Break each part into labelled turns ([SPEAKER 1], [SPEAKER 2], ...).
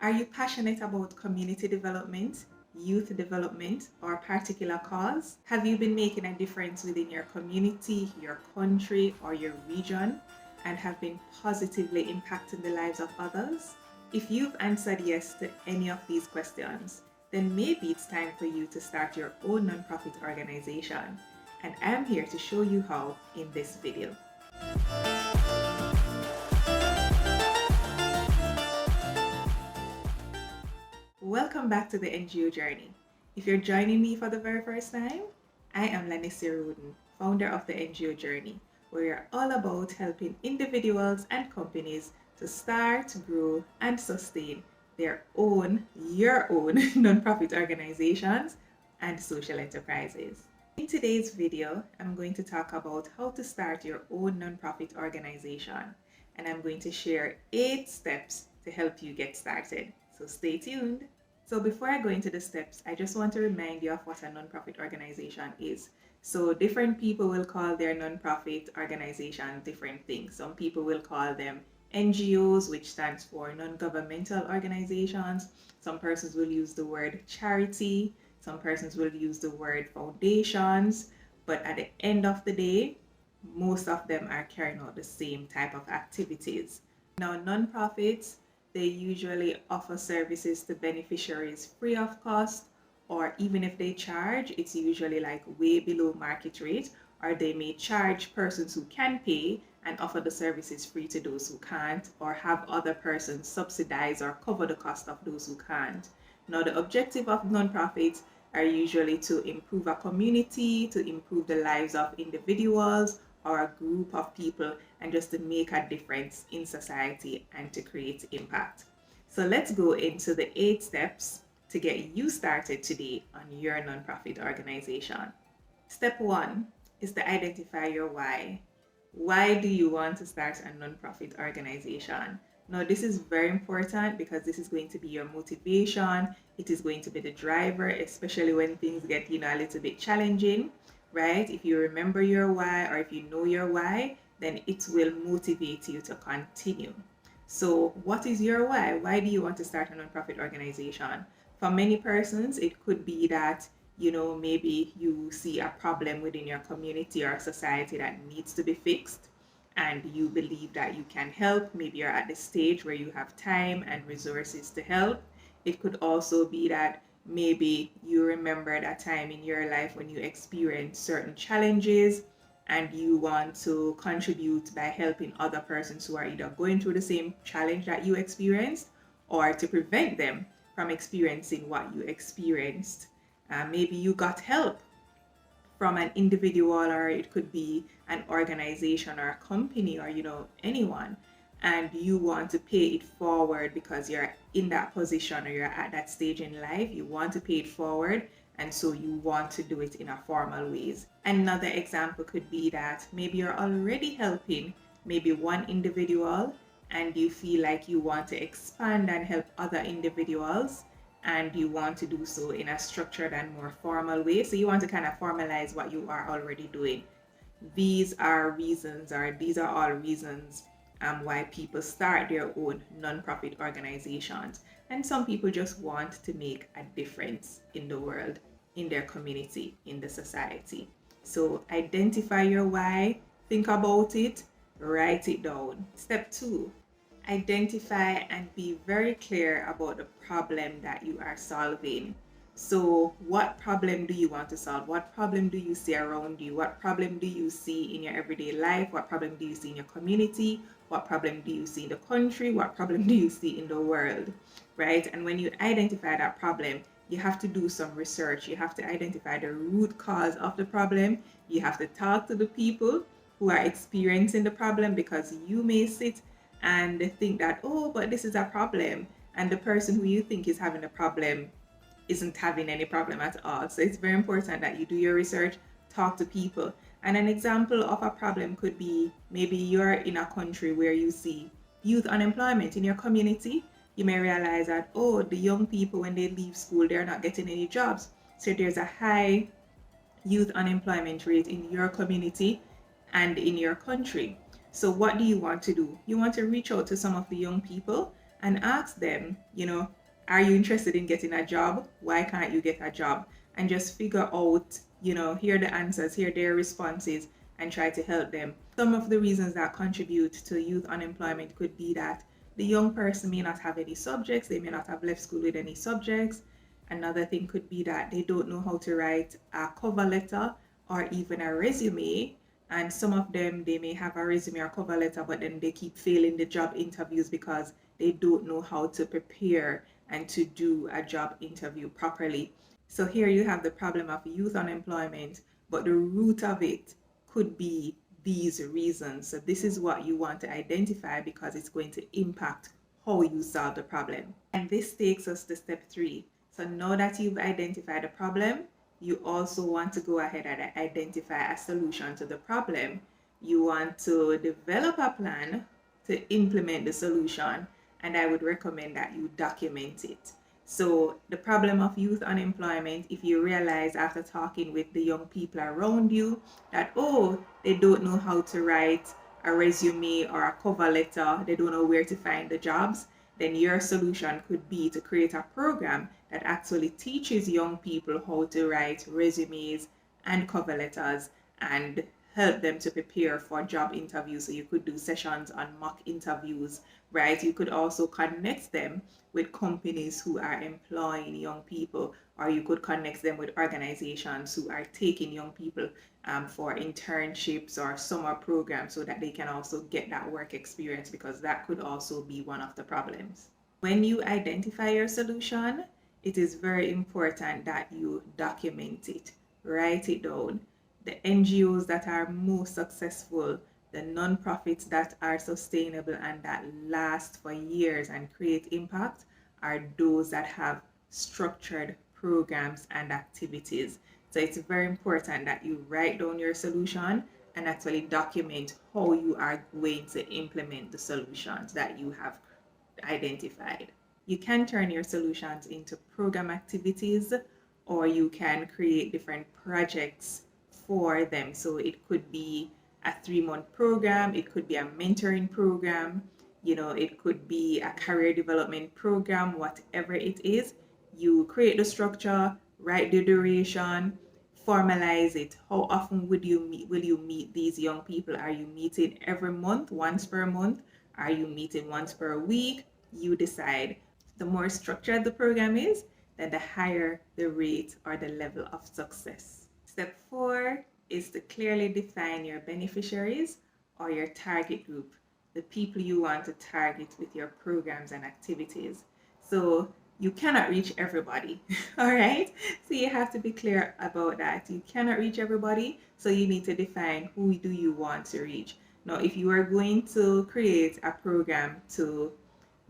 [SPEAKER 1] Are you passionate about community development, youth development, or a particular cause? Have you been making a difference within your community, your country, or your region, and have been positively impacting the lives of others? If you've answered yes to any of these questions, then maybe it's time for you to start your own nonprofit organization. And I'm here to show you how in this video. Welcome back to the NGO Journey. If you're joining me for the very first time, I am Lanisi Rudin, founder of the NGO Journey, where we are all about helping individuals and companies to start, grow, and sustain your own nonprofit organizations and social enterprises. In today's video, I'm going to talk about how to start your own nonprofit organization, and I'm going to share 8 steps to help you get started. So stay tuned. So before I go into the steps, I just want to remind you of what a nonprofit organization is. So different people will call their nonprofit organization different things. Some people will call them NGOs, which stands for non-governmental organizations. Some persons will use the word charity. Some persons will use the word foundations. But at the end of the day, most of them are carrying out the same type of activities. Now, nonprofits, they usually offer services to beneficiaries free of cost, or even if they charge, it's usually like way below market rate, or they may charge persons who can pay and offer the services free to those who can't, or have other persons subsidize or cover the cost of those who can't. Now, the objective of nonprofits are usually to improve a community, to improve the lives of individuals or a group of people, and just to make a difference in society and to create impact. So let's go into the 8 steps to get you started today on your nonprofit organization. Step 1 is to identify your why. Why do you want to start a nonprofit organization? Now, this is very important because this is going to be your motivation. It is going to be the driver, especially when things get, a little bit challenging, right? If you remember your why, or if you know your why, then it will motivate you to continue. So what is your why? Why do you want to start a nonprofit organization? For many persons, it could be that, maybe you see a problem within your community or society that needs to be fixed, and you believe that you can help. Maybe you're at the stage where you have time and resources to help. It could also be that maybe you remembered a time in your life when you experienced certain challenges and you want to contribute by helping other persons who are either going through the same challenge that you experienced, or to prevent them from experiencing what you experienced. Maybe you got help from an individual, or it could be an organization or a company, or anyone, and you want to pay it forward because you're in that position or you're at that stage in life. You want to pay it forward, and so you want to do it in a formal ways. Another example could be that maybe you're already helping maybe one individual, and you feel like you want to expand and help other individuals, and you want to do so in a structured and more formal way. So you want to kind of formalize what you are already doing. These are reasons, or these are all reasons why people start their own nonprofit organizations. And some people just want to make a difference in the world, in their community, in the society. So identify your why, think about it, write it down. Step 2, identify and be very clear about the problem that you are solving. So what problem do you want to solve? What problem do you see around you? What problem do you see in your everyday life? What problem do you see in your community? What problem do you see in the country? What problem do you see in the world, right? And when you identify that problem, you have to do some research. You have to identify the root cause of the problem. You have to talk to the people who are experiencing the problem, because you may sit and think that, oh, but this is a problem, and the person who you think is having a problem isn't having any problem at all. So it's very important that you do your research, talk to people. And an example of a problem could be, maybe you're in a country where you see youth unemployment in your community. You may realize that, oh, the young people, when they leave school, they're not getting any jobs. So there's a high youth unemployment rate in your community and in your country. So what do you want to do? You want to reach out to some of the young people and ask them, are you interested in getting a job? Why can't you get a job? And just figure out, hear the answers, hear their responses, and try to help them. Some of the reasons that contribute to youth unemployment could be that the young person may not have any subjects, they may not have left school with any subjects. Another thing could be that they don't know how to write a cover letter or even a resume. And some of them, they may have a resume or cover letter, but then they keep failing the job interviews because they don't know how to prepare and to do a job interview properly. So here you have the problem of youth unemployment, but the root of it could be these reasons. So this is what you want to identify because it's going to impact how you solve the problem. And this takes us to step 3. So now that you've identified the problem, you also want to go ahead and identify a solution to the problem. You want to develop a plan to implement the solution, and I would recommend that you document it. So the problem of youth unemployment, if you realize after talking with the young people around you that, oh, they don't know how to write a resume or a cover letter, they don't know where to find the jobs, then your solution could be to create a program that actually teaches young people how to write resumes and cover letters and help them to prepare for job interviews. So you could do sessions on mock interviews, right? You could also connect them with companies who are employing young people, or you could connect them with organizations who are taking young people for internships or summer programs so that they can also get that work experience, because that could also be one of the problems. When you identify your solution, it is very important that you document it, write it down. The NGOs that are most successful, the non-profits that are sustainable and that last for years and create impact, are those that have structured programs and activities. So it's very important that you write down your solution and actually document how you are going to implement the solutions that you have identified. You can turn your solutions into program activities, or you can create different projects for them. So it could be a 3-month program, it could be a mentoring program, it could be a career development program, whatever it is. You create the structure, write the duration, formalize it. How often will you meet these young people? Are you meeting every month, once per month? Are you meeting once per week? You decide. The more structured the program is, then the higher the rate or the level of success. Step 4 is to clearly define your beneficiaries or your target group, the people you want to target with your programs and activities. So you cannot reach everybody, all right? So you have to be clear about that. You cannot reach everybody, so you need to define who do you want to reach. Now, if you are going to create a program to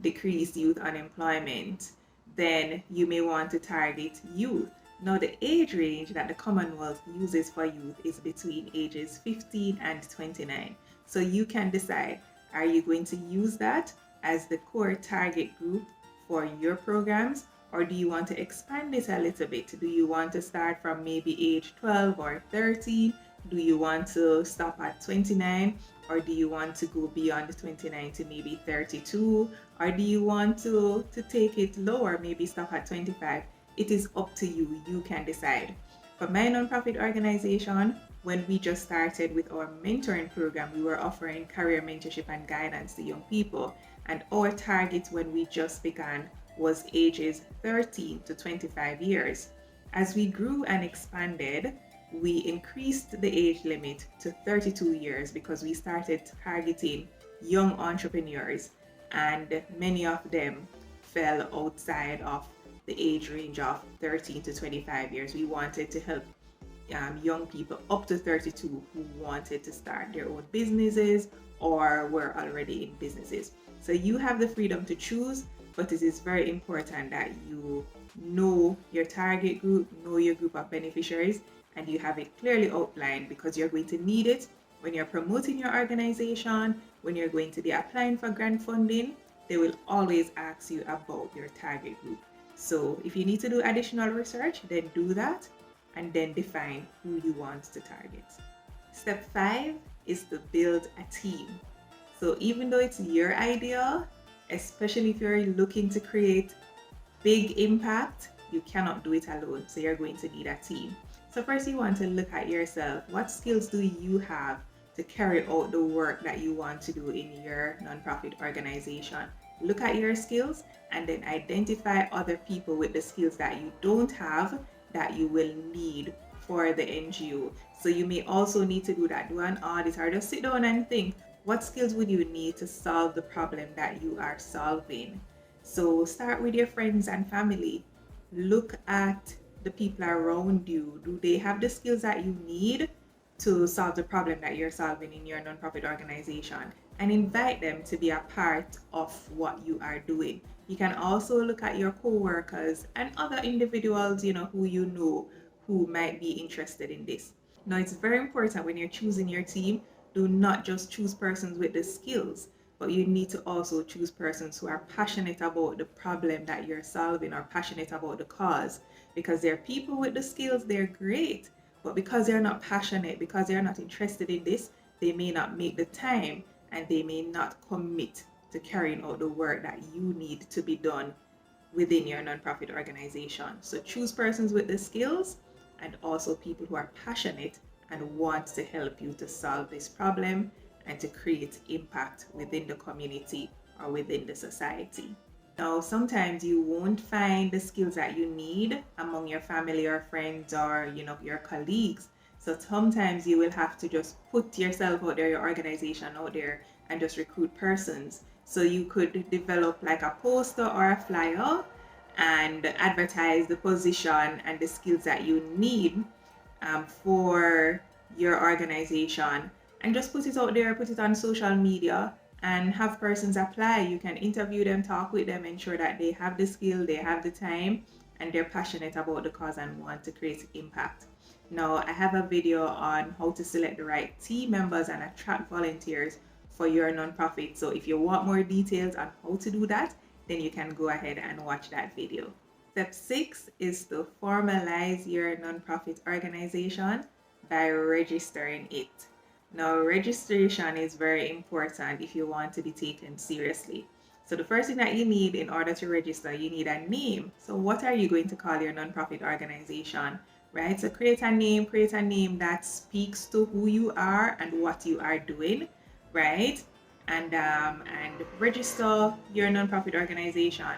[SPEAKER 1] decrease youth unemployment, then you may want to target youth. Now, the age range that the Commonwealth uses for youth is between ages 15 and 29. So you can decide, are you going to use that as the core target group for your programs, or do you want to expand it a little bit? Do you want to start from maybe age 12 or 13? Do you want to stop at 29? Or do you want to go beyond 29 to maybe 32? Or do you want to take it lower, maybe stop at 25? It is up to you. You can decide. For my nonprofit organization, when we just started with our mentoring program, we were offering career mentorship and guidance to young people. And our target when we just began was ages 13 to 25 years. As we grew and expanded, we increased the age limit to 32 years because we started targeting young entrepreneurs, and many of them fell outside of the age range of 13 to 25 years. We wanted to help young people up to 32 who wanted to start their own businesses or were already in businesses. So you have the freedom to choose, but it is very important that you know your target group, know your group of beneficiaries, and you have it clearly outlined, because you're going to need it when you're promoting your organization, when you're going to be applying for grant funding. They will always ask you about your target group. So if you need to do additional research, then do that and then define who you want to target. Step 5 is to build a team. So even though it's your idea, especially if you're looking to create big impact. You cannot do it alone, so you're going to need a team. So first you want to look at yourself. What skills do you have to carry out the work that you want to do in your nonprofit organization? Look at your skills and then identify other people with the skills that you don't have that you will need for the NGO. So you may also need to do that, do an audit, or just sit down and think, what skills would you need to solve the problem that you are solving? So start with your friends and family. Look at the people around you. Do they have the skills that you need to solve the problem that you're solving in your nonprofit organization? And invite them to be a part of what you are doing. You can also look at your co-workers and other individuals, who you know who might be interested in this. Now, it's very important when you're choosing your team, do not just choose persons with the skills, but you need to also choose persons who are passionate about the problem that you're solving or passionate about the cause. Because there are people with the skills, they're great, but because they're not passionate, because they're not interested in this, they may not make the time and they may not commit to carrying out the work that you need to be done within your nonprofit organization. So choose persons with the skills and also people who are passionate and want to help you to solve this problem and to create impact within the community or within the society. Now, sometimes you won't find the skills that you need among your family or friends or your colleagues. So sometimes you will have to just put yourself out there, your organization out there, and just recruit persons. So you could develop like a poster or a flyer and advertise the position and the skills that you need for your organization, and just put it out there, put it on social media, and have persons apply. You can interview them, talk with them, ensure that they have the skill, they have the time, and they're passionate about the cause and want to create impact. Now, I have a video on how to select the right team members and attract volunteers for your nonprofit. So if you want more details on how to do that, then you can go ahead and watch that video. Step 6 is to formalize your nonprofit organization by registering it. Now, registration is very important if you want to be taken seriously. So the first thing that you need in order to register, you need a name. So what are you going to call your nonprofit organization, right? So create a name that speaks to who you are and what you are doing, right? And register your nonprofit organization.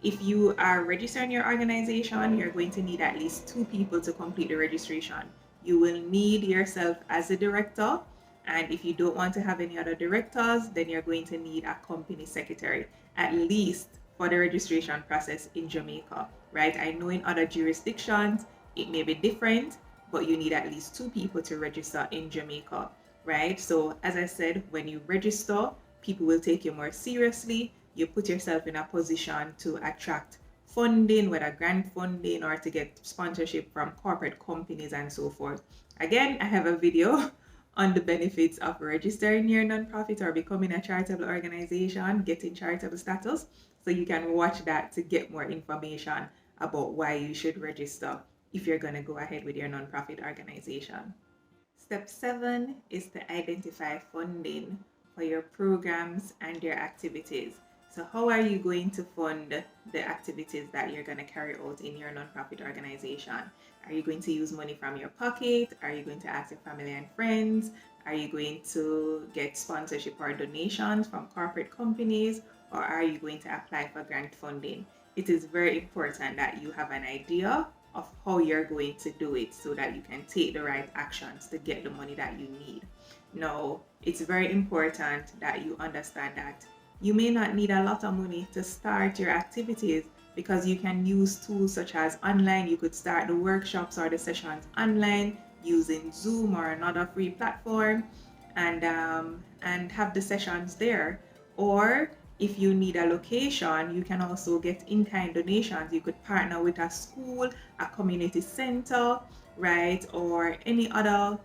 [SPEAKER 1] If you are registering your organization, you're going to need at least 2 people to complete the registration. You will need yourself as a director, and if you don't want to have any other directors, then you're going to need a company secretary, at least for the registration process in Jamaica, right? I know in other jurisdictions it may be different, but you need at least 2 people to register in Jamaica, right? So as I said, when you register, people will take you more seriously. You put yourself in a position to attract funding, whether grant funding or to get sponsorship from corporate companies and so forth. Again, I have a video on the benefits of registering your nonprofit or becoming a charitable organization, getting charitable status. So you can watch that to get more information about why you should register if you're going to go ahead with your nonprofit organization. Step 7 is to identify funding for your programs and your activities. So how are you going to fund the activities that you're going to carry out in your nonprofit organization? Are you going to use money from your pocket? Are you going to ask your family and friends? Are you going to get sponsorship or donations from corporate companies? Or are you going to apply for grant funding? It is very important that you have an idea of how you're going to do it so that you can take the right actions to get the money that you need. Now, it's very important that you understand that you may not need a lot of money to start your activities, because you can use tools such as online. You could start the workshops or the sessions online using Zoom or another free platform, and have the sessions there. Or if you need a location, you can also get in-kind donations. You could partner with a school, a community center, right, or any other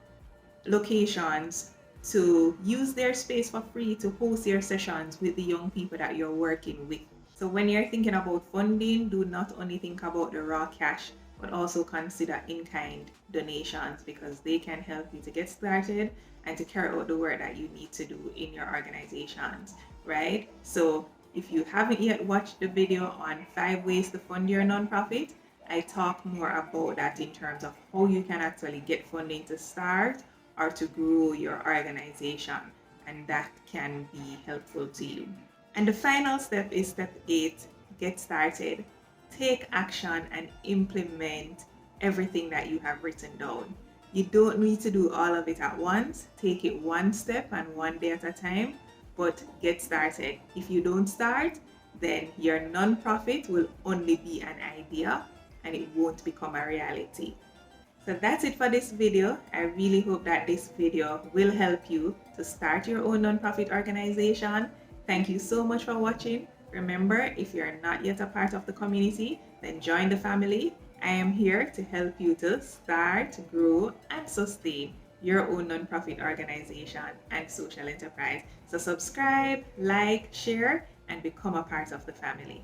[SPEAKER 1] locations to use their space for free to host your sessions with the young people that you're working with. So when you're thinking about funding, do not only think about the raw cash, but also consider in-kind donations, because they can help you to get started and to carry out the work that you need to do in your organizations, right? So If you haven't yet watched the video on 5 ways to fund your nonprofit, I talk more about that in terms of how you can actually get funding to start or to grow your organization, and that can be helpful to you. And the final step is step 8, get started. Take action and implement everything that you have written down. You don't need to do all of it at once. Take it one step and one day at a time, but get started. If you don't start, then your nonprofit will only be an idea and it won't become a reality. So that's it for this video. I really hope that this video will help you to start your own nonprofit organization. Thank you so much for watching. Remember, if you're not yet a part of the community, then join the family. I am here to help you to start, grow, and sustain your own nonprofit organization and social enterprise. So subscribe, like, share, and become a part of the family.